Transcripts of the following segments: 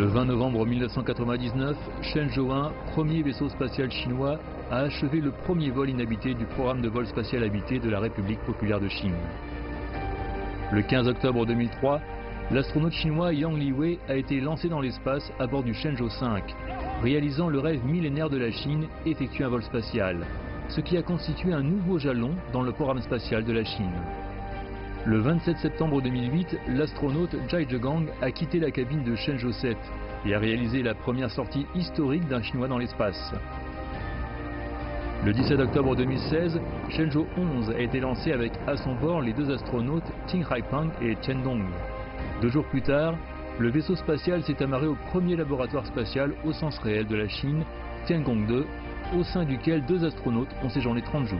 Le 20 novembre 1999, Shenzhou 1, premier vaisseau spatial chinois, a achevé le premier vol inhabité du programme de vol spatial habité de la République populaire de Chine. Le 15 octobre 2003, l'astronaute chinois Yang Liwei a été lancé dans l'espace à bord du Shenzhou 5, réalisant le rêve millénaire de la Chine, effectuer un vol spatial, ce qui a constitué un nouveau jalon dans le programme spatial de la Chine. Le 27 septembre 2008, l'astronaute Zhai Zhegang a quitté la cabine de Shenzhou 7 et a réalisé la première sortie historique d'un Chinois dans l'espace. Le 17 octobre 2016, Shenzhou 11 a été lancé avec à son bord les deux astronautes Ting Haipeng et Chen Dong. 2 jours plus tard, le vaisseau spatial s'est amarré au premier laboratoire spatial au sens réel de la Chine, Tiangong 2, au sein duquel 2 astronautes ont séjourné 30 jours.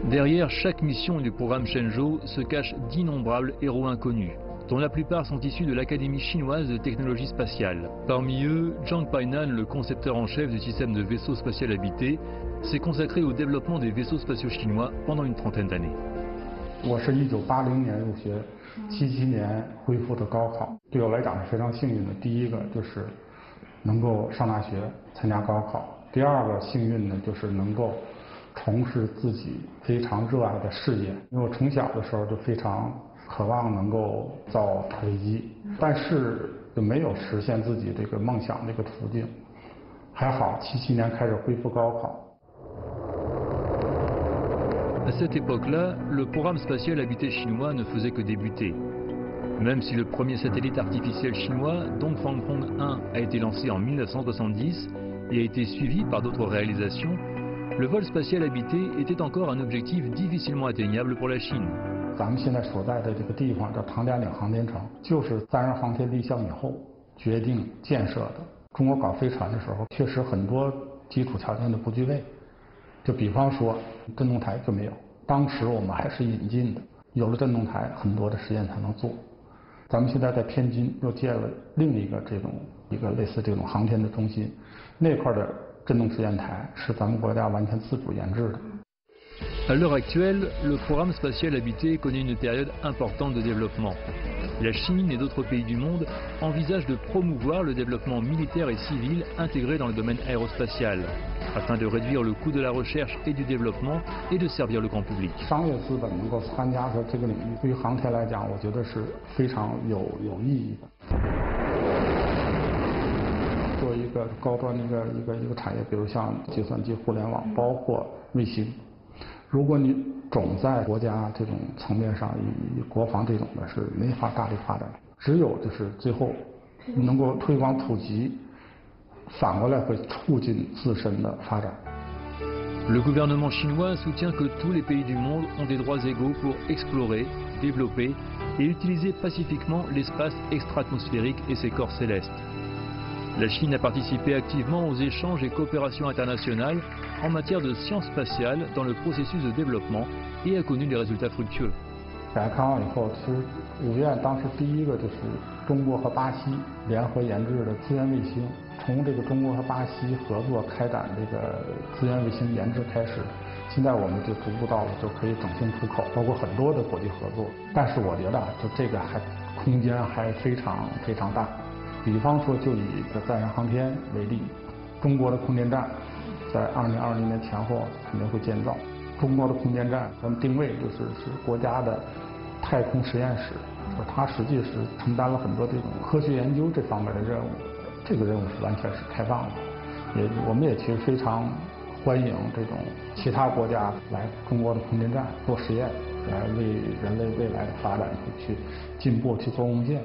Derrière chaque mission du programme Shenzhou se cachent d'innombrables héros inconnus, dont la plupart sont issus de l'Académie chinoise de technologie spatiale. Parmi eux, Zhang Painan, le concepteur en chef du système de vaisseau spatial habité, s'est consacré au développement des vaisseaux spatiaux chinois pendant une trentaine d'années. 我是1980年入学，77年恢复的高考，对我来讲是非常幸运的。第一个就是能够上大学参加高考，第二个幸运呢就是能够从事自己非常热爱的事业。因为我从小的时候就非常渴望能够造大飞机，但是就没有实现自己这个梦想这个途径。还好77年开始恢复高考。 À cette époque-là, le programme spatial habité chinois ne faisait que débuter. Même si le premier satellite artificiel chinois, Dongfangfeng 1, a été lancé en 1970 et a été suivi par d'autres réalisations, le vol spatial habité était encore un objectif difficilement atteignable pour la Chine. 咱们现在所在的这个地方叫长江岭航天城，就是载人航天立项以后决定建设的。中国搞飞船的时候，确实很多基础条件都不具备。 就比方说，振动台就没有。当时我们还是引进的，有了振动台，很多的实验才能做。咱们现在在天津又建了另一个类似这种航天的中心，那块的振动实验台是咱们国家完全自主研制的。 À l'heure actuelle, le programme spatial habité connaît une période importante de développement. La Chine et d'autres pays du monde envisagent de promouvoir le développement militaire et civil intégré dans le domaine aérospatial, afin de réduire le coût de la recherche et du développement et de servir le grand public. 商业资本能够参加到这个领域，对于航天来讲，我觉得是非常有意义的。作为一个高端的一个产业，比如像计算机、互联网，包括卫星。 如果你总在国家这种层面上以国防这种的是没法大力发展，只有就是最后能够推广普及，反过来会促进自身的发展。 Le gouvernement chinois soutient que tous les pays du monde ont des droits égaux pour explorer, développer et utiliser pacifiquement l'espace extra-atmosphérique et ses corps célestes. La Chine a participé activement aux échanges et coopérations internationales en matière de sciences spatiales dans le processus de développement et a connu des résultats fructueux. 改革开放以后，其实五院当时第一个就是中国和巴西联合研制的资源卫星，从这个中国和巴西合作开展这个资源卫星研制开始，现在我们就逐步到了就可以整性出口，包括很多的国际合作。但是我觉得就这个还空间还非常大。 比方说，就以载人航天为例，中国的空间站在2020年前后肯定会建造。中国的空间站，咱们定位是国家的太空实验室，它实际是承担了很多这种科学研究这方面的任务。这个任务是完全是开放的，我们也其实非常欢迎这种其他国家来中国的空间站做实验，来为人类未来的发展去进步去做贡献。